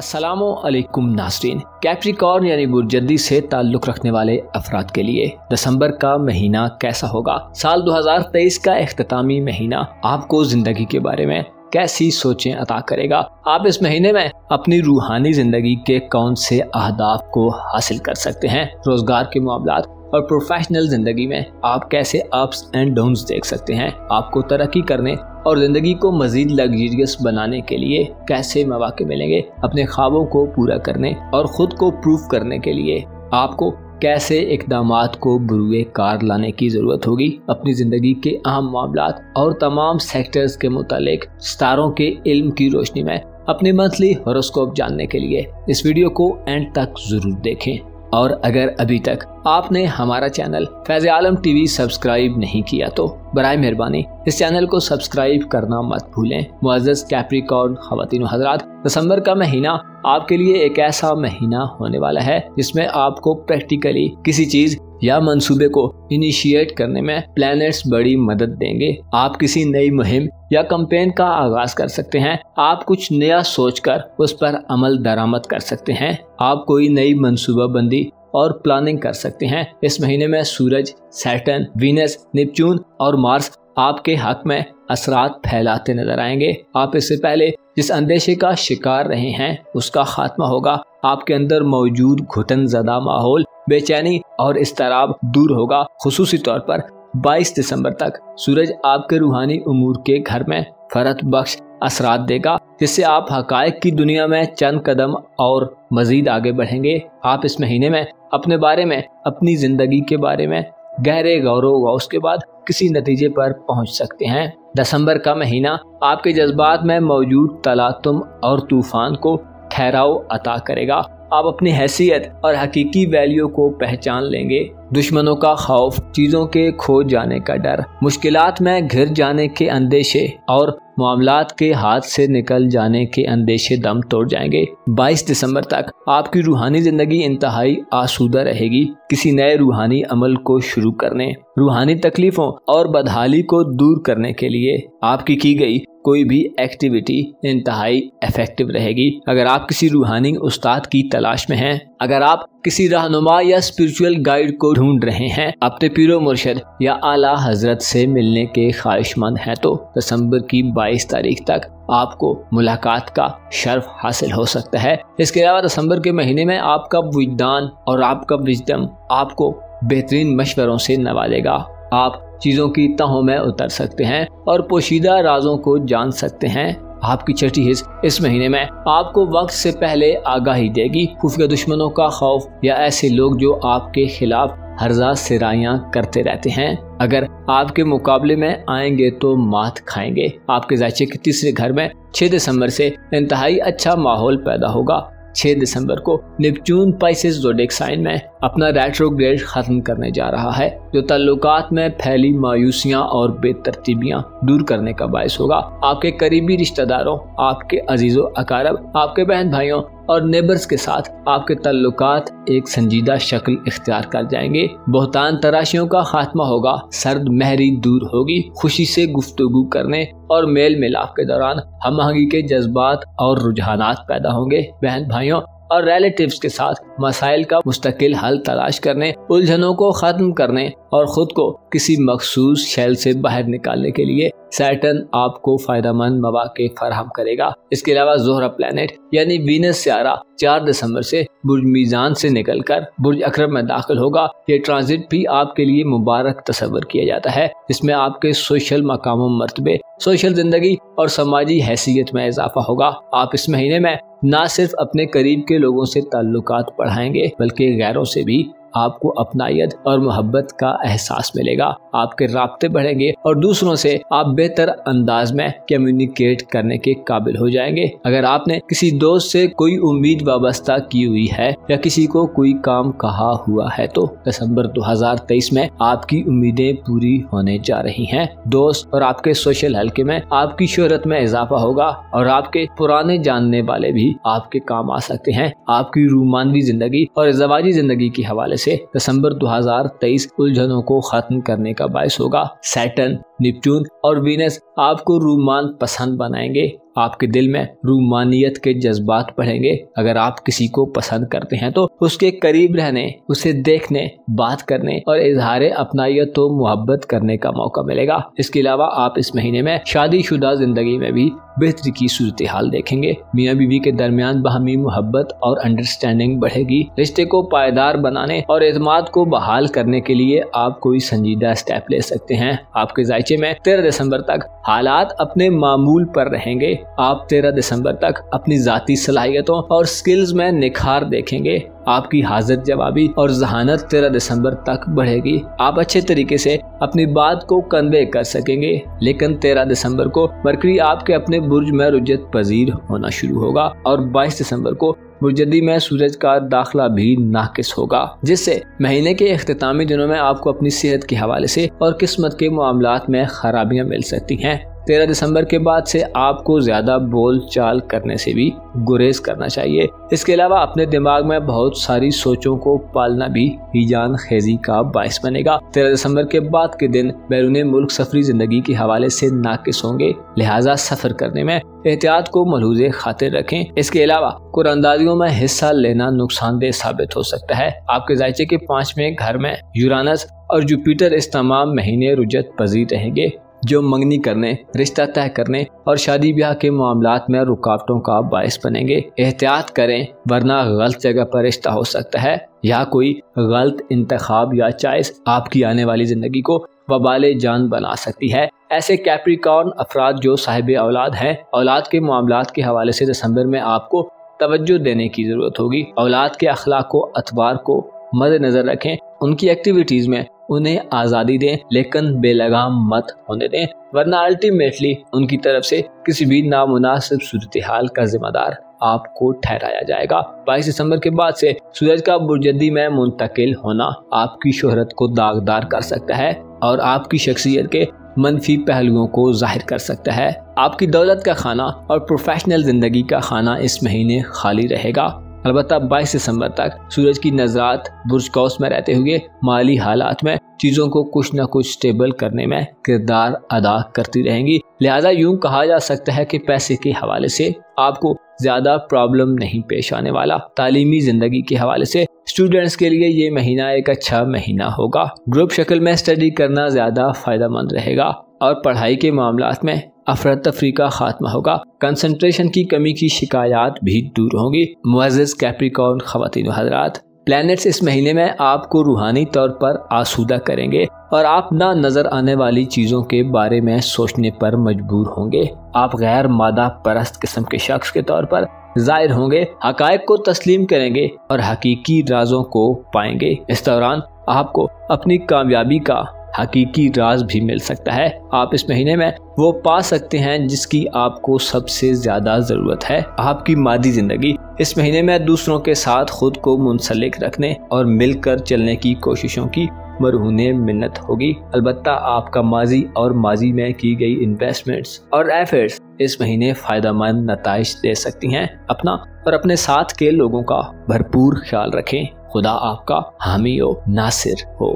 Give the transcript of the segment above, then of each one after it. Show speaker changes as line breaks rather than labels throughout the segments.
अस्सलामु अलैकुम नाज़रीन। कैप्रिकॉर्न यानी बुर्जदी से ताल्लुक़ रखने वाले अफराद के लिए दिसंबर का महीना कैसा होगा। साल 2023 का इख्तितामी महीना आपको ज़िंदगी के बारे में कैसी सोचें अता करेगा। आप इस महीने में अपनी रूहानी ज़िंदगी के कौन से अहदाफ को हासिल कर सकते हैं। रोज़गार के मामलात और प्रोफेशनल ज़िंदगी में आप कैसे अप्स एंड डाउन्स देख सकते हैं। आपको तरक्की करने और ज़िंदगी को मज़ीद लग्जरियस बनाने के लिए कैसे मौके मिलेंगे। अपने ख्वाबों को पूरा करने और ख़ुद को प्रूव करने के लिए आपको कैसे इक़दामात को बरूए कार लाने की ज़रूरत होगी। अपनी ज़िंदगी के अहम मामलात और तमाम सेक्टर्स के मुतालिक सितारों के इल्म की रोशनी में अपनी मंथली हॉरोस्कोप जानने के लिए इस वीडियो को एंड तक ज़रूर देखें। और अगर अभी तक आपने हमारा चैनल फैज़ आलम टीवी सब्सक्राइब नहीं किया तो बराए मेहरबानी इस चैनल को सब्सक्राइब करना मत भूलें। मुअज़्ज़ज़ कैप्रिकॉर्न ख़वातीन व हज़रात, दिसंबर का महीना आपके लिए एक ऐसा महीना होने वाला है जिसमें आपको प्रैक्टिकली किसी चीज़ या मंसूबे को इनिशिएट करने में प्लैनेट्स बड़ी मदद देंगे। आप किसी नई मुहिम या कैंपेन का आगाज कर सकते हैं। आप कुछ नया सोचकर उस पर अमल दरामद कर सकते हैं। आप कोई नई मंसूबा बंदी और प्लानिंग कर सकते हैं। इस महीने में सूरज, सैटर्न, वीनस, नेपच्यून और मार्स आपके हक में असरात फैलाते नजर आएंगे। आप इससे पहले जिस अंदेशे का शिकार रहे हैं उसका खात्मा होगा। आपके अंदर मौजूद घुटन ज़दा माहौल, बेचैनी और इस्तराब दूर होगा। खुसूसी तौर पर 22 दिसंबर तक सूरज आपके रूहानी उमूर के घर में फरत बख्श असरात देगा, जिससे आप हकायक की दुनिया में चंद कदम और मजीद आगे बढ़ेंगे। आप इस महीने में अपने बारे में, अपनी ज़िंदगी के बारे में गहरे गौर के बाद किसी नतीजे पर पहुंच सकते हैं। दिसंबर का महीना आपके जज्बात में मौजूद तलातुम और तूफान को ठहराव अता करेगा। आप अपनी हैसियत और हकीकी वैल्यू को पहचान लेंगे। दुश्मनों का खौफ, चीज़ों के खो जाने का डर, मुश्किलात में घिर जाने के अंदेशे और मामलात के हाथ से निकल जाने के अंदेशे दम तोड़ जाएंगे। 22 दिसंबर तक आपकी रूहानी ज़िंदगी इंतहाई आसूदा रहेगी। किसी नए रूहानी अमल को शुरू करने, रूहानी तकलीफ़ों और बदहाली को दूर करने के लिए आपकी की गई कोई भी एक्टिविटी इंतहाई इफेक्टिव रहेगी। अगर आप किसी रूहानी उस्ताद की तलाश में हैं, अगर आप किसी रहनुमा या स्पिरिचुअल गाइड को ढूंढ रहे हैं, अपने पीरो मुर्शद या आला हजरत से मिलने के ख्वाहिशमंद हैं, तो दिसंबर की 22 तारीख तक आपको मुलाकात का शर्फ हासिल हो सकता है। इसके अलावा दिसंबर के महीने में आपका विजदान और आपका विजडम आपको बेहतरीन मशवरों से नवाजेगा। आप चीज़ों की तहों में उतर सकते हैं और पोशीदा राजों को जान सकते हैं। आपकी छठी हिस्स इस महीने में आपको वक्त से पहले आगाही देगी। खुफिया दुश्मनों का खौफ या ऐसे लोग जो आपके खिलाफ हरजा सिराइयां करते रहते हैं, अगर आपके मुकाबले में आएंगे तो मात खाएंगे। आपके ज़ायचे के तीसरे घर में 6 दिसंबर से इंतहाई अच्छा माहौल पैदा होगा। 6 दिसंबर को नेपच्यून पाइसेस ज़ोडिएक साइन में अपना रेट्रोग्रेड खत्म करने जा रहा है, जो ताल्लुकात में फैली मायूसियां और बेतरतीबियां दूर करने का बायस होगा। आपके करीबी रिश्तेदारों, आपके अजीज़ो अकारब, आपके बहन भाइयों और नेबर्स के साथ आपके ताल्लुकात एक संजीदा शक्ल इख्तियार कर जाएंगे। बहुतान तराशियों का खात्मा होगा। सर्द महरी दूर होगी। खुशी से गुफ्तगू करने और मेल मिलाप के दौरान हम आहंगी के जज्बात और रुझानात पैदा होंगे। बहन भाइयों और रिलेटिव्स के साथ मसाइल का मुस्तकिल हल तलाश करने, उलझनों को ख़त्म करने और ख़ुद को किसी मखसूस शैल से बाहर निकालने के लिए सैटर्न आपको फ़ायदेमंद मौके फराहम करेगा। इसके अलावा ज़ोहरा प्लैनेट यानी वीनस सियारा 4 दिसंबर से बुर्ज मीज़ान से निकलकर बुर्ज अकरब में दाखिल होगा। ये ट्रांजिट भी आपके लिए मुबारक तस्वर किया जाता है, जिसमें आपके सोशल मकाम मर्तबे, सोशल ज़िंदगी और समाजी हैसियत में इजाफा होगा। आप इस महीने में न सिर्फ अपने करीब के लोगों से ताल्लुकात बढ़ाएंगे, बल्कि गैरों से भी आपको अपनायत और मोहब्बत का एहसास मिलेगा। आपके राब्ते बढ़ेंगे और दूसरों से आप बेहतर अंदाज में कम्युनिकेट करने के काबिल हो जाएंगे। अगर आपने किसी दोस्त से कोई उम्मीद वाबस्ता की हुई है या किसी को कोई काम कहा हुआ है, तो दिसंबर 2023 में आपकी उम्मीदें पूरी होने जा रही हैं। दोस्त और आपके सोशल हल्के में आपकी शोहरत में इजाफा होगा और आपके पुराने जानने वाले भी आपके काम आ सकते हैं। आपकी रूमानवी जिंदगी और ज़वाजी जिंदगी के हवाले से दिसंबर 2023 उलझनों को खत्म करने का बायस होगा। सैटर्न नेपच्यून और वीनस आपको रूमान पसंद बनाएंगे। आपके दिल में रूमानियत के जज्बात बढ़ेंगे। अगर आप किसी को पसंद करते हैं तो उसके करीब रहने, उसे देखने, बात करने और इजहार अपनायत व मोहब्बत करने का मौका मिलेगा। इसके अलावा आप इस महीने में शादीशुदा जिंदगी में भी बेहतरी की सूरत हाल देखेंगे। मियाँ बीवी के दरमियान बाहमी मोहब्बत और अंडरस्टैंडिंग बढ़ेगी। रिश्ते को पायदार बनाने और एतमाद को बहाल करने के लिए आप कोई संजीदा स्टेप ले सकते हैं। आपके जायचे में 13 दिसंबर तक हालात अपने मामूल पर रहेंगे। आप 13 दिसंबर तक अपनी जाती सलाहियतों और स्किल्स में निखार देखेंगे। आपकी हाजिर जवाबी और जहानत 13 दिसंबर तक बढ़ेगी। आप अच्छे तरीके से अपनी बात को कन्वे कर सकेंगे। लेकिन 13 दिसंबर को मरकरी आपके अपने बुर्ज में रुजत पजीर होना शुरू होगा और 22 दिसंबर को बुर्जदी में सूरज का दाखिला भी नाकिस होगा, जिससे महीने के इख्तितामी दिनों में आपको अपनी सेहत के हवाले से और किस्मत के मामलात में खराबियां मिल सकती हैं। 13 दिसंबर के बाद से आपको ज्यादा बोल चाल करने से भी गुरेज करना चाहिए। इसके अलावा अपने दिमाग में बहुत सारी सोचों को पालना भी हिजान खेजी का बायस बनेगा। 13 दिसंबर के बाद के दिन बैरून मुल्क सफरी जिंदगी के हवाले से नाकिस होंगे, लिहाजा सफर करने में एहतियात को मलहूज़े खातिर रखें। इसके अलावा कुरानदाजियों में हिस्सा लेना नुकसानदेह साबित हो सकता है। आपके जायचे के 5वें घर में यूरानस और जुपिटर इस तमाम महीने रुजत पजीर रहेंगे, जो मंगनी करने, रिश्ता तय करने और शादी ब्याह के मामलात में रुकावटों का बायस बनेंगे। एहतियात करें, वरना गलत जगह पर रिश्ता हो सकता है या कोई गलत इंतखाब या चॉइस आपकी आने वाली जिंदगी को वबाले जान बना सकती है। ऐसे कैप्रिकॉर्न अफराद जो साहिब औलाद हैं, औलाद के मामलात के हवाले से दिसंबर में आपको तवज्जो देने की जरूरत होगी। औलाद के अखलाक को, अतवार को मद्देनजर रखें। उनकी एक्टिविटीज में उन्हें आज़ादी दें, लेकिन बेलगाम मत होने दें, वरना अल्टीमेटली उनकी तरफ से किसी भी नामुनासिब सूरत हाल का जिम्मेदार आपको ठहराया जाएगा। 22 दिसंबर के बाद से सूरज का बुर्जदी में मुंतकिल होना आपकी शोहरत को दागदार कर सकता है और आपकी शख्सियत के मनफी पहलुओं को जाहिर कर सकता है। आपकी दौलत का खाना और प्रोफेशनल जिंदगी का खाना इस महीने खाली रहेगा। अलबत्ता 22 दिसंबर तक सूरज की नज़रात बुर्ज कौस में रहते हुए माली हालात में चीज़ों को कुछ न कुछ स्टेबल करने में किरदार अदा करती रहेंगी। लिहाजा यूं कहा जा सकता है कि पैसे के हवाले से आपको ज़्यादा प्रॉब्लम नहीं पेश आने वाला। तालीमी ज़िंदगी के हवाले से स्टूडेंट्स के लिए ये महीना एक अच्छा महीना होगा। ग्रुप शक्ल में स्टडी करना ज़्यादा फ़ायदेमंद रहेगा और पढ़ाई के मामलात में अफरा तफरी का खात्मा होगा। कंसंट्रेशन की कमी की शिकायत भी दूर होंगी। मुअज़्ज़िज़ कैप्रिकॉर्न ख़वातीन व हज़रात, प्लैनेट्स इस महीने में आपको रूहानी तौर पर आसूदा करेंगे और आप ना नजर आने वाली चीज़ों के बारे में सोचने पर मजबूर होंगे। आप गैर मादा परस्त किस्म के शख्स के तौर पर जाहिर होंगे, हकायक को तस्लीम करेंगे और हकीकी राजों को पाएंगे। इस दौरान आपको अपनी कामयाबी का हकीकी राज भी मिल सकता है। आप इस महीने में वो पा सकते हैं जिसकी आपको सबसे ज्यादा जरूरत है। आपकी मादी जिंदगी इस महीने में दूसरों के साथ खुद को मुंसलिक रखने और मिलकर चलने की कोशिशों की मरहूने मिन्नत होगी। अलबत्ता आपका माजी और माजी में की गई इन्वेस्टमेंट्स और एफर्ट्स इस महीने फायदेमंद नताइज दे सकती हैं। अपना और अपने साथ के लोगों का भरपूर ख्याल रखें। खुदा आपका हामी हो, नासिर हो।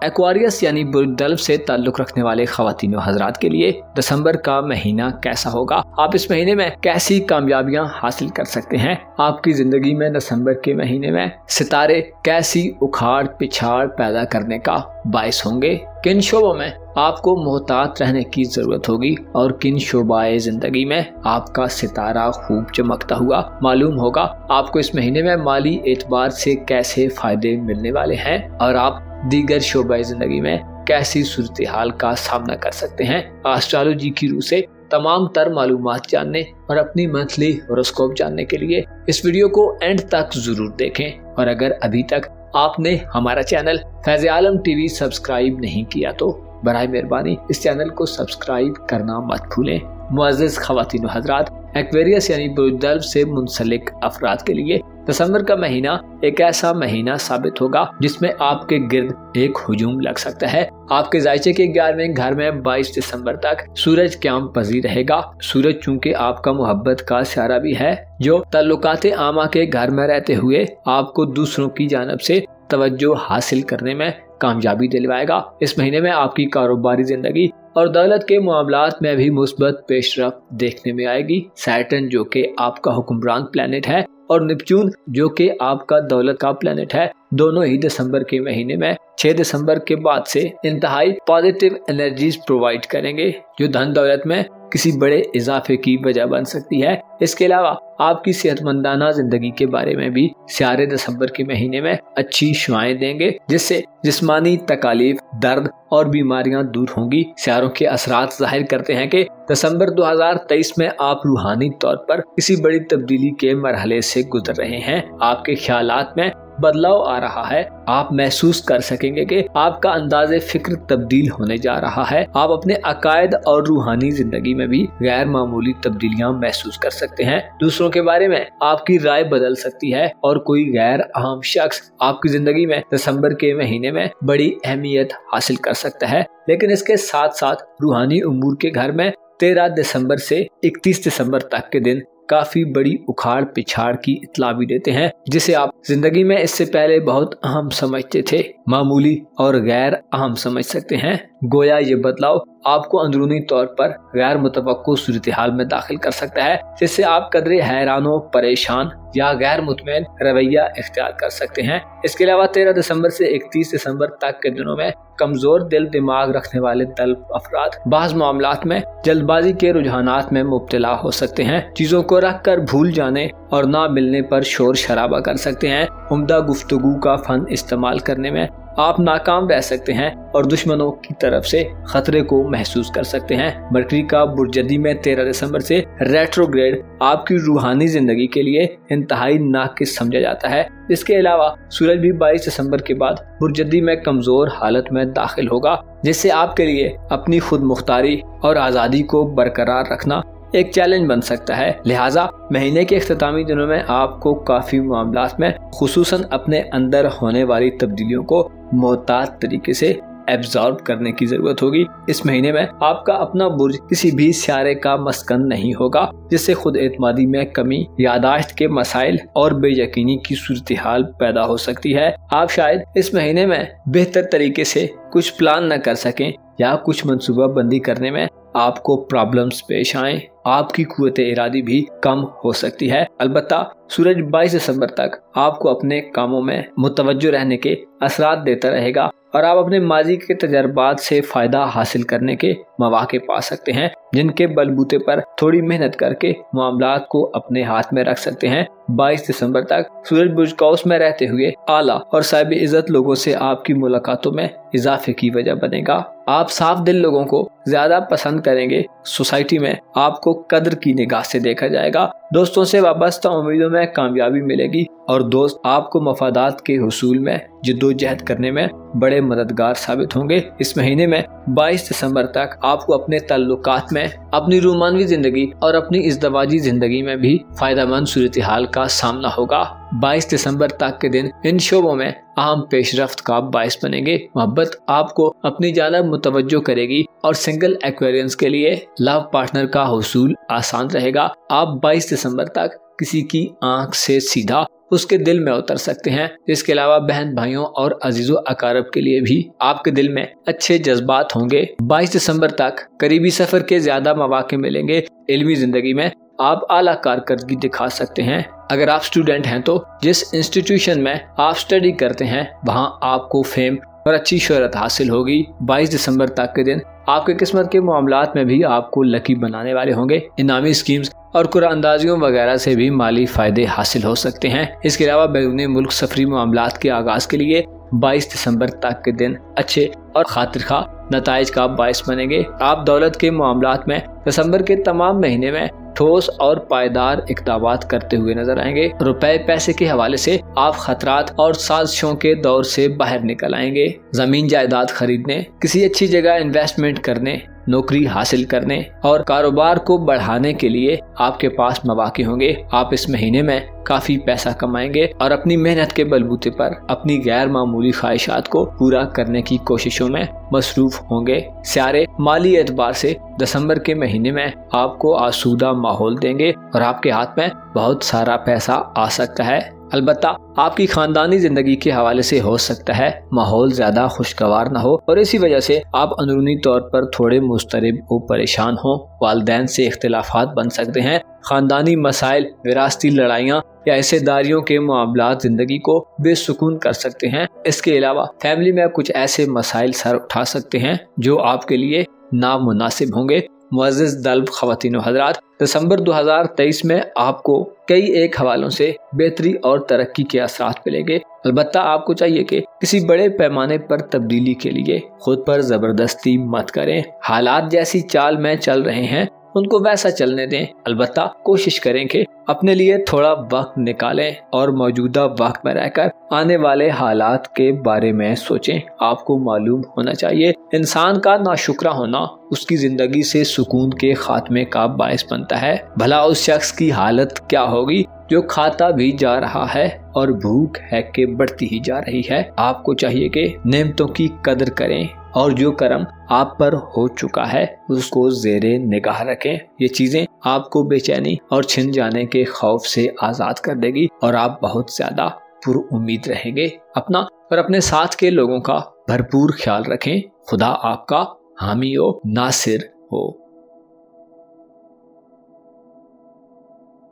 एक्वारियस यानी बुर्ज डल्फ से ताल्लुक रखने वाले ख़वातीन व हज़रात के लिए दिसंबर का महीना कैसा होगा? आप इस महीने में कैसी कामयाबियां हासिल कर सकते हैं? आपकी जिंदगी में दिसंबर के महीने में सितारे कैसी उखाड़ पिछाड़ पैदा करने का बायस होंगे? किन शोबों में आपको मोहतात रहने की जरूरत होगी और किन शोबाए जिंदगी में आपका सितारा खूब चमकता हुआ मालूम होगा? आपको इस महीने में माली एतबार से कैसे फायदे मिलने वाले हैं और आप दीगर शोबाए जिंदगी में कैसी सूरत हाल का सामना कर सकते हैं? एस्ट्रोलॉजी की रूह से तमाम तर मालूमात जानने और अपनी मंथली होरोस्कोप जानने के लिए इस वीडियो को एंड तक जरूर देखें। और अगर अभी तक आपने हमारा चैनल फैज़ आलम टीवी सब्सक्राइब नहीं किया तो बराए मेहरबानी इस चैनल को सब्सक्राइब करना मत भूलें। मुअज़्ज़िज़ ख़वातीन व हज़रात, एक्वेरियस यानी बुर्ज डल्फ से मुंसलिक अफराद के लिए दिसंबर का महीना एक ऐसा महीना साबित होगा जिसमें आपके गिर्द एक हुजूम लग सकता है। आपके जायचे के 11वें घर में 22 दिसंबर तक सूरज क़याम पज़ीर रहेगा। सूरज चूंकि आपका मोहब्बत का सितारा भी है, जो ताल्लुकात आमा के घर में रहते हुए आपको दूसरों की जानब से तवज्जो हासिल करने में कामयाबी दिलवाएगा। इस महीने में आपकी कारोबारी जिंदगी और दौलत के मामलात में भी मुस्बत पेशरफ्त देखने में आएगी। सैटर्न जो कि आपका हुक्मरान प्लैनेट है और नेपच्यून जो कि आपका दौलत का प्लैनेट है, दोनों ही दिसंबर के महीने में 6 दिसंबर के बाद से इंतहाई पॉजिटिव एनर्जीज प्रोवाइड करेंगे, जो धन दौलत में किसी बड़े इजाफे की वजह बन सकती है। इसके अलावा आपकी सेहतमंदाना जिंदगी के बारे में भी सियारे दिसंबर के महीने में अच्छी शुआएं देंगे, जिससे जिस्मानी तकालीफ, दर्द और बीमारियां दूर होंगी। सियारों के असरात जाहिर करते हैं कि दिसंबर 2023 में आप रूहानी तौर पर किसी बड़ी तब्दीली के मरहले से गुजर रहे हैं। आपके ख्यालात में बदलाव आ रहा है। आप महसूस कर सकेंगे कि आपका अंदाज़े फिक्र तब्दील होने जा रहा है। आप अपने अकायद और रूहानी जिंदगी में भी गैर मामूली तब्दीलियां महसूस कर सकते हैं। दूसरों के बारे में आपकी राय बदल सकती है और कोई गैर अहम शख्स आपकी जिंदगी में दिसंबर के महीने में बड़ी अहमियत हासिल कर सकता है। लेकिन इसके साथ साथ रूहानी उमूर के घर में 13 दिसंबर से 31 दिसंबर तक के दिन काफी बड़ी उखाड़ पिछाड़ की इत्तला भी देते हैं, जिसे आप जिंदगी में इससे पहले बहुत अहम समझते थे, मामूली और गैर अहम समझ सकते हैं। गोया ये बदलाव आपको अंदरूनी तौर पर गैर मुतवक्को सूरत-ए-हाल में दाखिल कर सकता है, जिससे आप कदरे हैरानो, परेशान या गैर मुतमईन रवैया इख्तियार कर सकते हैं। इसके अलावा 13 दिसंबर से 31 दिसंबर तक के दिनों में कमजोर दिल दिमाग रखने वाले तल्ब अफराद बाज़ मामलात में जल्दबाजी के रुझानात में मुब्तला हो सकते हैं। चीजों को रख कर भूल जाने और ना मिलने पर शोर शराबा कर सकते हैं। उम्दा गुफ्तगू का फन इस्तेमाल करने में आप नाकाम रह सकते हैं और दुश्मनों की तरफ से खतरे को महसूस कर सकते हैं। मरकरी का बुर्जदी में 13 दिसंबर से रेट्रोग्रेड आपकी रूहानी जिंदगी के लिए इंतहाई नाकिस समझा जाता है। इसके अलावा सूरज भी 22 दिसंबर के बाद बुर्जदी में कमजोर हालत में दाखिल होगा, जिससे आपके लिए अपनी खुद मुख्तारी और आज़ादी को बरकरार रखना एक चैलेंज बन सकता है। लिहाजा महीने के इख्तितामी दिनों में आपको काफी मामलात में खुसूसन अपने अंदर होने वाली तब्दीलियों को मोहतात तरीके से एब्जॉर्ब करने की जरूरत होगी। इस महीने में आपका अपना बुर्ज किसी भी सियारे का मस्कन नहीं होगा, जिससे खुद एतमादी में कमी, यादाश्त के मसाइल और बेयकीनी की सूरत-ए-हाल पैदा हो सकती है। आप शायद इस महीने में बेहतर तरीके से कुछ प्लान न कर सकें या कुछ मंसूबा बंदी करने में आपको प्रॉब्लम्स पेश आएं। आपकी कुव्वत इरादी भी कम हो सकती है। अलबत्ता सूरज 22 दिसंबर तक आपको अपने कामों में मुतवज्जो रहने के असरात देता रहेगा और आप अपने माजी के तजर्बात से फायदा हासिल करने के मौके पा सकते हैं, जिनके बलबूते पर थोड़ी मेहनत करके मामलात को अपने हाथ में रख सकते हैं। 22 दिसंबर तक सूरज बुर्ज कौस में रहते हुए आला और साहिब इज्जत लोगों से आपकी मुलाकातों में इजाफे की वजह बनेगा। आप साफ दिल लोगों को ज्यादा पसंद करेंगे। सोसाइटी में आपको कद्र की निगाह से देखा जाएगा। दोस्तों से वाबस्ता उम्मीदों में कामयाबी मिलेगी और दोस्त आपको मफादात के हुसूल में जिद्दोजहद करने में बड़े मददगार साबित होंगे। इस महीने में 22 दिसंबर तक आपको अपने ताल्लुकात में, अपनी रूमानवी जिंदगी और अपनी इज़्दवाजी जिंदगी में भी फायदेमंद सूरत-ए-हाल का सामना होगा। 22 दिसंबर तक के दिन इन शोबों में अहम पेशरफ्त का बायस बनेंगे। मोहब्बत आपको अपनी जानब मुतवज्जो करेगी और सिंगल एक्वेरियंस के लिए लव पार्टनर का हुसूल आसान रहेगा। आप 22 दिसंबर तक किसी की आंख से सीधा उसके दिल में उतर सकते हैं। इसके अलावा बहन भाइयों और अजीजों अकारब के लिए भी आपके दिल में अच्छे जज्बात होंगे। 22 दिसंबर तक करीबी सफर के ज्यादा मौके मिलेंगे। इल्मी जिंदगी में आप आला कारकर्दगी दिखा सकते हैं। अगर आप स्टूडेंट हैं तो जिस इंस्टीट्यूशन में आप स्टडी करते हैं वहां आपको फेम और अच्छी शोहरत हासिल होगी। 22 दिसंबर तक के दिन आपके किस्मत के मामलात में भी आपको लकी बनाने वाले होंगे। इनामी स्कीम्स और कुरानंदाजियों वगैरह से भी माली फायदे हासिल हो सकते हैं। इसके अलावा बैरूनी मुल्क सफरी मामलात के आगाज के लिए 22 दिसंबर तक के दिन अच्छे और खातिरखा नताइज का बायस बनेंगे। आप दौलत के मामलात में दिसंबर के तमाम महीने में ठोस और पायदार इक़दामात करते हुए नजर आएंगे। रुपए पैसे के हवाले से आप खतरात और साजिशों के दौर से बाहर निकल आएंगे। जमीन जायदाद खरीदने, किसी अच्छी जगह इन्वेस्टमेंट करने, नौकरी हासिल करने और कारोबार को बढ़ाने के लिए आपके पास मौके होंगे। आप इस महीने में काफी पैसा कमाएंगे और अपनी मेहनत के बलबूते पर अपनी गैर मामूली ख्वाहिशात को पूरा करने की कोशिशों में मसरूफ होंगे। सियारे माली एतबार से दिसंबर के महीने में आपको आसूदा माहौल देंगे और आपके हाथ में बहुत सारा पैसा आ सकता है। अलबत्ता आपकी खानदानी जिंदगी के हवाले से हो सकता है माहौल ज्यादा खुशगवार न हो और इसी वजह से आप अंदरूनी तौर पर थोड़े मुस्तरिब और परेशान हो। वालिदैन से इख्तिलाफात बन सकते हैं। खानदानी मसाइल, विरासती लड़ाइयाँ या हिस्सेदारियों के मामलात जिंदगी को बेसुकून कर सकते हैं। इसके अलावा फैमिली में कुछ ऐसे मसाइल सर उठा सकते हैं जो आपके लिए नामुनासिब होंगे। मुअज़्ज़िज़ दल्ब ख़वातीन व हज़रात, दिसंबर 2023 में आपको कई एक हवालों से बेहतरी और तरक्की के असरात मिलेंगे। अलबत्ता आपको चाहिए कि किसी बड़े पैमाने पर तब्दीली के लिए खुद पर ज़बरदस्ती मत करें। हालात जैसी चाल में चल रहे हैं उनको वैसा चलने दें। अलबत्ता कोशिश करें कि अपने लिए थोड़ा वक्त निकालें और मौजूदा वक्त में रहकर आने वाले हालात के बारे में सोचें। आपको मालूम होना चाहिए इंसान का नाशुक्रा होना उसकी जिंदगी से सुकून के खात्मे का बायस बनता है। भला उस शख्स की हालत क्या होगी जो खाता भी जा रहा है और भूख है कि बढ़ती ही जा रही है। आपको चाहिए कि नेमतों की कदर करें और जो करम आप पर हो चुका है उसको जेरे निगाह रखें। ये चीजें आपको बेचैनी और छिन जाने के खौफ से आजाद कर देगी और आप बहुत ज्यादा पुरुम्मीद रहेंगे। अपना और अपने साथ के लोगों का भरपूर ख्याल रखें। खुदा आपका हामी हो, नासिर हो।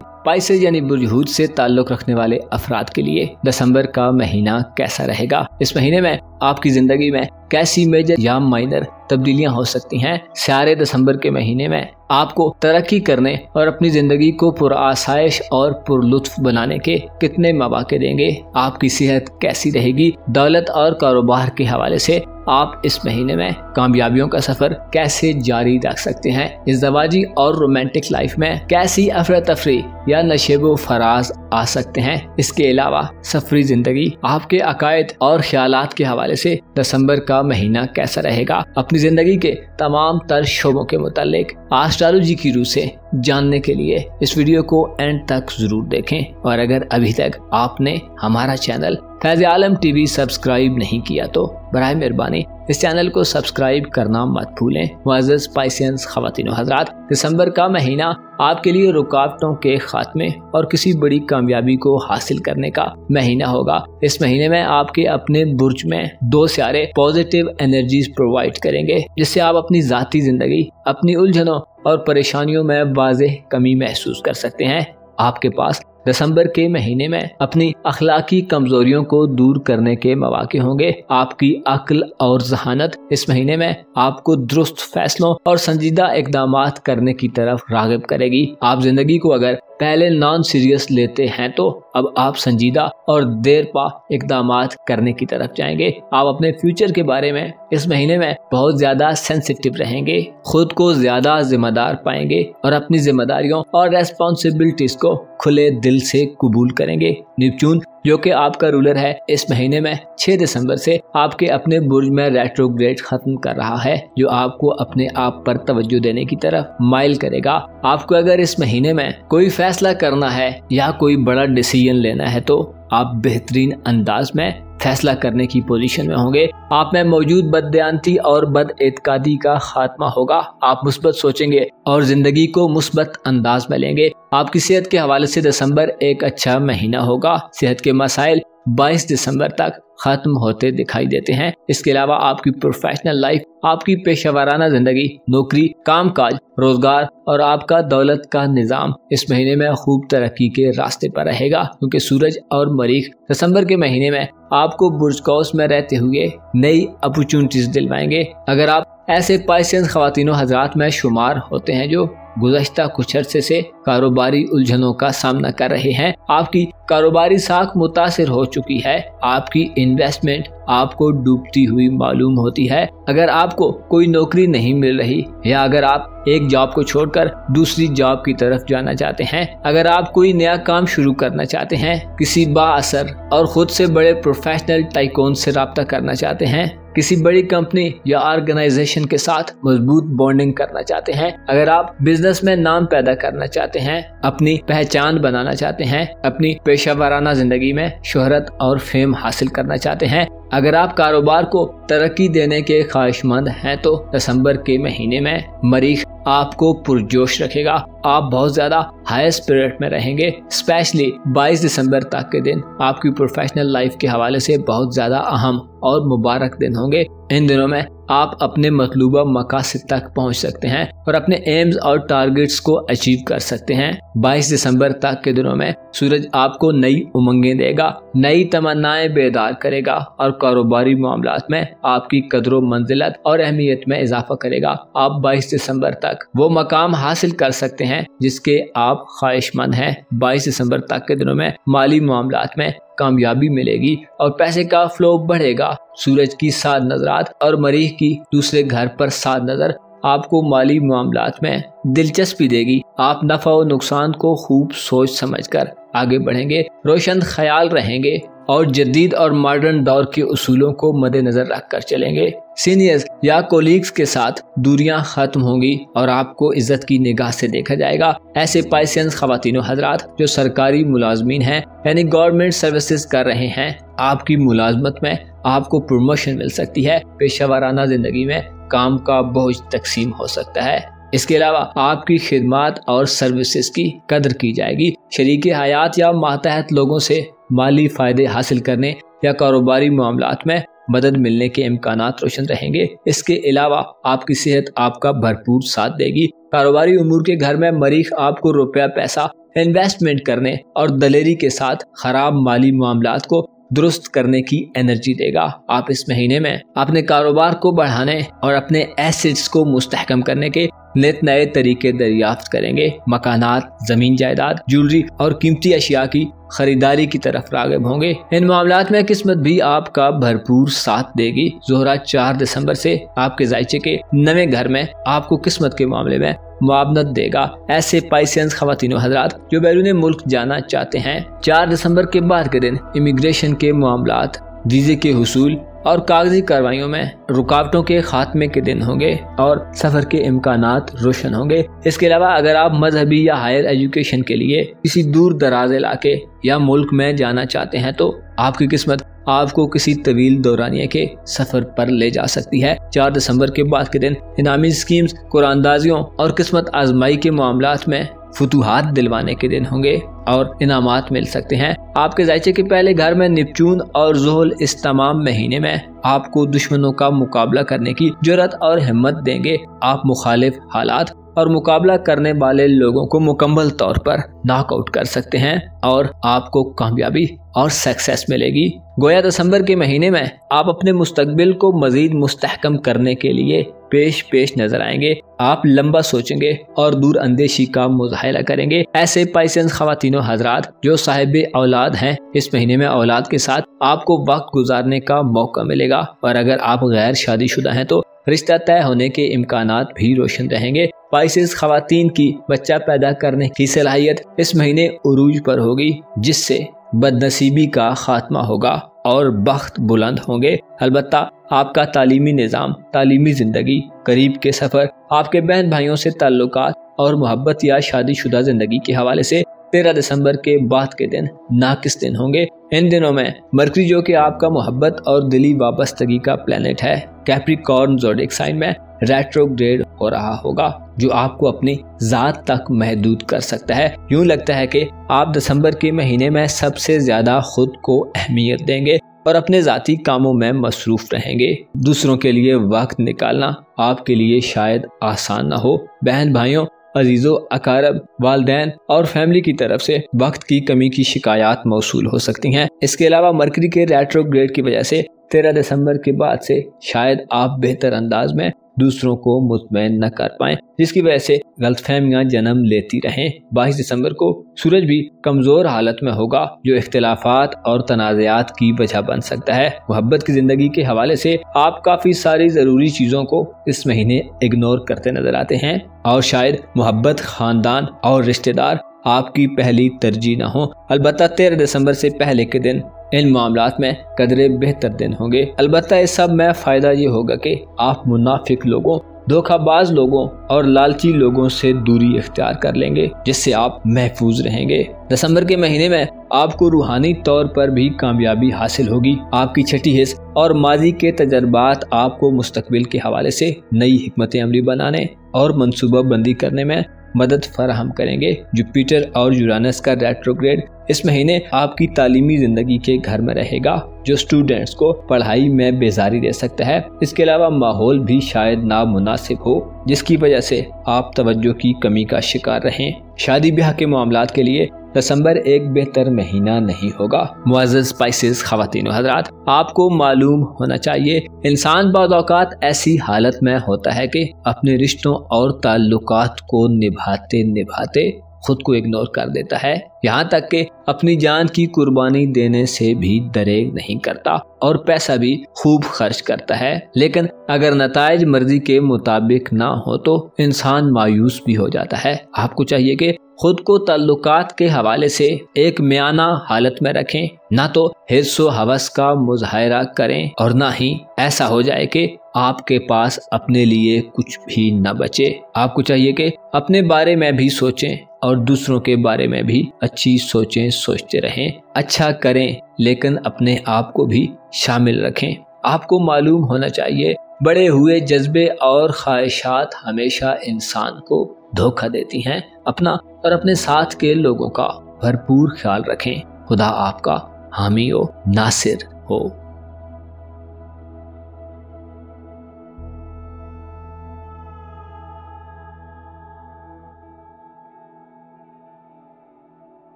स्पाइसेस यानी बुर्ज हूत से ताल्लुक रखने वाले अफराद के लिए दिसंबर का महीना कैसा रहेगा? इस महीने में आपकी जिंदगी में कैसी मेजर या माइनर तब्दीलियां हो सकती हैं? सारे दिसंबर के महीने में आपको तरक्की करने और अपनी जिंदगी को पुरआसाइश और पुरलुत्फ बनाने के कितने मौके देंगे? आपकी सेहत कैसी रहेगी? दौलत और कारोबार के हवाले से आप इस महीने में कामयाबियों का सफर कैसे जारी रख सकते हैं? इज़्ज़वाजी और रोमांटिक लाइफ में कैसी अफरा तफरी या नशेबो फराज आ सकते हैं? इसके अलावा सफरी जिंदगी, आपके अकायद और ख्यालात के हवाले से दिसंबर का महीना कैसा रहेगा? अपनी जिंदगी के तमाम तर शोबों के मुतालिक एस्ट्रोलॉजी की रूह से जानने के लिए इस वीडियो को एंड तक जरूर देखें। और अगर अभी तक आपने हमारा चैनल फैज़ आलम टीवी सब्सक्राइब नहीं किया तो बराए मेहरबानी इस चैनल को सब्सक्राइब करना मत भूलें। मुअज़्ज़िज़ स्पाइसियंस ख़वातीन व हज़रात, दिसंबर का महीना आपके लिए रुकावटों के खात्मे और किसी बड़ी कामयाबी को हासिल करने का महीना होगा। इस महीने में आपके अपने बुर्ज में 2 सितारे पॉजिटिव एनर्जीज प्रोवाइड करेंगे जिससे आप अपनी ज़ाती ज़िंदगी, अपनी उलझनों और परेशानियों में वाज़ेह कमी महसूस कर सकते हैं। आपके पास दिसंबर के महीने में अपनी अखलाकी कमजोरियों को दूर करने के मौके होंगे। आपकी अक्ल और जहानत इस महीने में आपको दुरुस्त फैसलों और संजीदा इक़दामात करने की तरफ राग़िब करेगी। आप जिंदगी को अगर पहले नॉन सीरियस लेते हैं तो अब आप संजीदा और देर पा इक़दामात करने की तरफ जाएंगे। आप अपने फ्यूचर के बारे में इस महीने में बहुत ज्यादा सेंसिटिव रहेंगे, खुद को ज्यादा जिम्मेदार पाएंगे और अपनी जिम्मेदारियों और रेस्पॉन्सिबिलिटीज को खुले दिल से कबूल करेंगे। नेपच्यून जो कि आपका रूलर है इस महीने में 6 दिसंबर से आपके अपने बुर्ज में रेट्रोग्रेड खत्म कर रहा है जो आपको अपने आप पर तवज्जो देने की तरफ माइल करेगा। आपको अगर इस महीने में कोई फैसला करना है या कोई बड़ा डिसीजन लेना है तो आप बेहतरीन अंदाज में फैसला करने की पोजीशन में होंगे। आप में मौजूद बददियानती और बदएतकादी का खात्मा होगा। आप मुस्बत सोचेंगे और जिंदगी को मुस्बत अंदाज में लेंगे। आपकी सेहत के हवाले से दिसंबर एक अच्छा महीना होगा। सेहत के मसाइल 22 दिसंबर तक खत्म होते दिखाई देते हैं। इसके अलावा आपकी प्रोफेशनल लाइफ, आपकी पेशेवराना जिंदगी, नौकरी, कामकाज, रोजगार और आपका दौलत का निजाम इस महीने में खूब तरक्की के रास्ते पर रहेगा क्योंकि सूरज और मरीख दिसंबर के महीने में आपको बुर्ज कौस में रहते हुए नई अपॉर्चुनिटीज दिलवाएंगे। अगर आप ऐसे स्पाइसियंस ख़वातीनों हज़रात में शुमार होते हैं जो गुज़श्ता कुछ अरसे से कारोबारी उलझनों का सामना कर रहे हैं, आपकी कारोबारी साख मुतासिर हो चुकी है, आपकी इन्वेस्टमेंट आपको डूबती हुई मालूम होती है, अगर आपको कोई नौकरी नहीं मिल रही या अगर आप एक जॉब को छोड़कर दूसरी जॉब की तरफ जाना चाहते हैं, अगर आप कोई नया काम शुरू करना चाहते हैं, किसी बाअसर और खुद से बड़े प्रोफेशनल टाइकून से राब्ता करना चाहते हैं, किसी बड़ी कंपनी या ऑर्गेनाइजेशन के साथ मजबूत बॉन्डिंग करना चाहते हैं, अगर आप बिजनेस में नाम पैदा करना चाहते हैं, अपनी पहचान बनाना चाहते हैं, अपनी पेशेवराना जिंदगी में शोहरत और फेम हासिल करना चाहते हैं, अगर आप कारोबार को तरक्की देने के ख्वाहिशमंद हैं तो दिसंबर के महीने में मरीख आपको पुरजोश रखेगा। आप बहुत ज्यादा हाई स्पिरिट में रहेंगे। स्पेशली 22 दिसंबर तक के दिन आपकी प्रोफेशनल लाइफ के हवाले से बहुत ज्यादा अहम और मुबारक दिन होंगे। इन दिनों में आप अपने मतलूबा मकासद तक पहुंच सकते हैं और अपने एम्स और टारगेट्स को अचीव कर सकते हैं। 22 दिसंबर तक के दिनों में सूरज आपको नई उमंगें देगा, नई तमन्नाएं बेदार करेगा और कारोबारी मामलात में आपकी कदर मंजिलत और अहमियत में इजाफा करेगा। आप 22 दिसंबर तक वो मकाम हासिल कर सकते हैं जिसके आप ख्वाहिशमंद हैं। 22 दिसंबर तक के दिनों में माली मामलात में कामयाबी मिलेगी और पैसे का फ्लो बढ़ेगा। सूरज की 7 नजरात और मरीख की दूसरे घर पर 7 नजर आपको माली मामलात में दिलचस्पी देगी। आप नफा और नुकसान को खूब सोच समझकर आगे बढ़ेंगे, रोशन ख्याल रहेंगे और जदीद और मॉडर्न दौर के उसूलों को मद्देनजर रखकर चलेंगे। सीनियर्स या कोलीग्स के साथ दूरियां खत्म होंगी और आपको इज्जत की निगाह से देखा जाएगा। ऐसे पाइसियंस खवातीन और हजरात जो सरकारी मुलाजमीन हैं यानी गवर्नमेंट सर्विसेज कर रहे हैं, आपकी मुलाजमत में आपको प्रमोशन मिल सकती है। पेशेवराना जिंदगी में काम का बोझ तकसीम हो सकता है। इसके अलावा आपकी खिदमत और सर्विसेज की कदर की जाएगी। शरीके हयात या मातहत लोगों से माली फायदे हासिल करने या कारोबारी मामलात में मदद मिलने के इम्कानात रोशन रहेंगे। इसके अलावा आपकी सेहत आपका भरपूर साथ देगी। कारोबारी उमूर के घर में मरीख आपको रुपया पैसा इन्वेस्टमेंट करने और दलेरी के साथ खराब माली मामलात को दुरुस्त करने की एनर्जी देगा। आप इस महीने में अपने कारोबार को बढ़ाने और अपने एसेट्स को मुस्तहकम करने के नित नए तरीके दरियाफ्त करेंगे। मकानात, जमीन जायदाद, ज्वेलरी और कीमती अशिया की खरीदारी की तरफ राग़िब होंगे। इन मामलात में किस्मत भी आपका भरपूर साथ देगी। ज़ोहरा 4 दिसंबर से आपके जायचे के नए घर में आपको किस्मत के मामले में मुआवनत देगा। ऐसे पाइसियंस खवातीन हजरात जो बैरून मुल्क जाना चाहते हैं, 4 दिसंबर के बाद के दिन इमिग्रेशन के मामलात, वीजे के हुसूल और कागजी कार्रवाइयों में रुकावटों के खात्मे के दिन होंगे और सफर के इम्कानात रोशन होंगे। इसके अलावा अगर आप मजहबी या हायर एजुकेशन के लिए किसी दूर दराज इलाके या मुल्क में जाना चाहते हैं तो आपकी किस्मत आपको किसी तवील दौरानिया के सफर पर ले जा सकती है। 4 दिसंबर के बाद के दिन इनामी स्कीम्स, कुरानदाजियों और किस्मत आजमाई के मामलात में फुतूहात दिलवाने के दिन होंगे और इनामात मिल सकते हैं। आपके जायचे के पहले घर में नेपच्यून और ज़ुहल इस तमाम महीने में आपको दुश्मनों का मुकाबला करने की जुर्रत और हिम्मत देंगे। आप मुखालिफ हालात और मुकाबला करने वाले लोगों को मुकम्मल तौर पर नॉकआउट कर सकते हैं और आपको कामयाबी और सक्सेस मिलेगी। गोया दिसंबर के महीने में आप अपने मुस्तकबिल को मजीद मुस्तहकम करने के लिए पेश नजर आएंगे। आप लंबा सोचेंगे और दूर अंदेशी का मुजाहिरा करेंगे। ऐसे पाइसियंस खवातीनों हजरात जो साहिब औलाद हैं, इस महीने में औलाद के साथ आपको वक्त गुजारने का मौका मिलेगा और अगर आप गैर शादीशुदा हैं तो रिश्ता तय होने के इम्कानात भी रोशन रहेंगे। पाइसिस खवातीन की बच्चा पैदा करने की सलाहियत इस महीने उरूज पर होगी, जिससे बदनसीबी का खात्मा होगा और बख्त बुलंद होंगे। अलबत्ता आपका तालीमी निज़ाम, तालीमी जिंदगी, करीब के सफर, आपके बहन भाइयों से ताल्लुकात और मोहब्बत या शादीशुदा जिंदगी के हवाले से 13 दिसंबर के बाद के दिन नाकिस दिन होंगे। इन दिनों में मरकरी जो कि आपका मोहब्बत और दिली वाबस्तगी का प्लेनेट है, कैप्रिकॉर्न ज़ोडिएक साइन में रेट्रोग्रेड हो रहा होगा, जो आपको अपनी जात तक महदूद कर सकता है। यूं लगता है कि आप दिसंबर के महीने में सबसे ज्यादा खुद को अहमियत देंगे और अपने जाती कामों में मसरूफ रहेंगे। दूसरों के लिए वक्त निकालना आपके लिए शायद आसान ना हो। बहन भाइयों, अजीजों, अकारब, वालदैन और फैमिली की तरफ से वक्त की कमी की शिकायत मौसूल हो सकती हैं। इसके अलावा मरकरी के रेट्रोग्रेड की वजह से 13 दिसंबर के बाद से शायद आप बेहतर अंदाज में दूसरों को मुतमईन न कर पाएं, जिसकी वजह से गलतफहमियां जन्म लेती रहें। 22 दिसंबर को सूरज भी कमजोर हालत में होगा, जो इख्तिलाफात और तनाज़ात की वजह बन सकता है। मोहब्बत की जिंदगी के हवाले से आप काफी सारी जरूरी चीजों को इस महीने इग्नोर करते नजर आते हैं और शायद मोहब्बत, खानदान और रिश्तेदार आपकी पहली तरजीह न हो। अलबत्ता 13 दिसंबर से पहले के दिन इन मामलात में कदरे बेहतर दिन होंगे। अलबत्ता इस सब में फायदा ये होगा कि आप मुनाफिक लोगों, धोखाबाज लोगों और लालची लोगों से दूरी इख्तियार कर लेंगे, जिससे आप महफूज रहेंगे। दिसंबर के महीने में आपको रूहानी तौर पर भी कामयाबी हासिल होगी। आपकी छठी हिस्स और माजी के तजर्बात आपको मुस्तकबिल के हवाले से नई हिकमत अमली बनाने और मंसूबा बंदी करने में मदद फराहम करेंगे। जुपिटर और यूरानस का रेट्रोग्रेड इस महीने आपकी तालीमी जिंदगी के घर में रहेगा, जो स्टूडेंट्स को पढ़ाई में बेजारी दे सकता है। इसके अलावा माहौल भी शायद नामुनासिब हो, जिसकी वजह से आप तवज्जो की कमी का शिकार रहें। शादी ब्याह के मामलात के लिए दिसंबर एक बेहतर महीना नहीं होगा। मुअज़्ज़ज़ स्पाइसेस ख़वातीन व हज़रात, आपको मालूम होना चाहिए इंसान बाद औक़ात ऐसी हालत में होता है कि अपने रिश्तों और ताल्लुकात को निभाते निभाते खुद को इग्नोर कर देता है, यहाँ तक कि अपनी जान की कुर्बानी देने से भी दरेग नहीं करता और पैसा भी खूब खर्च करता है। लेकिन अगर नताइज मर्जी के मुताबिक ना हो तो इंसान मायूस भी हो जाता है। आपको चाहिए कि खुद को ताल्लुकात के हवाले से एक मियाना हालत में रखें, ना तो हिर्स व हवस का मुजाहिरा करें और ना ही ऐसा हो जाए कि आपके पास अपने लिए कुछ भी न बचे। आपको चाहिए कि अपने बारे में भी सोचें और दूसरों के बारे में भी अच्छी सोचें सोचते रहें। अच्छा करें लेकिन अपने आप को भी शामिल रखें। आपको मालूम होना चाहिए बड़े हुए जज्बे और ख्वाहिशात हमेशा इंसान को धोखा देती हैं। अपना और अपने साथ के लोगों का भरपूर ख्याल रखें। खुदा आपका हामी हो, नासिर हो।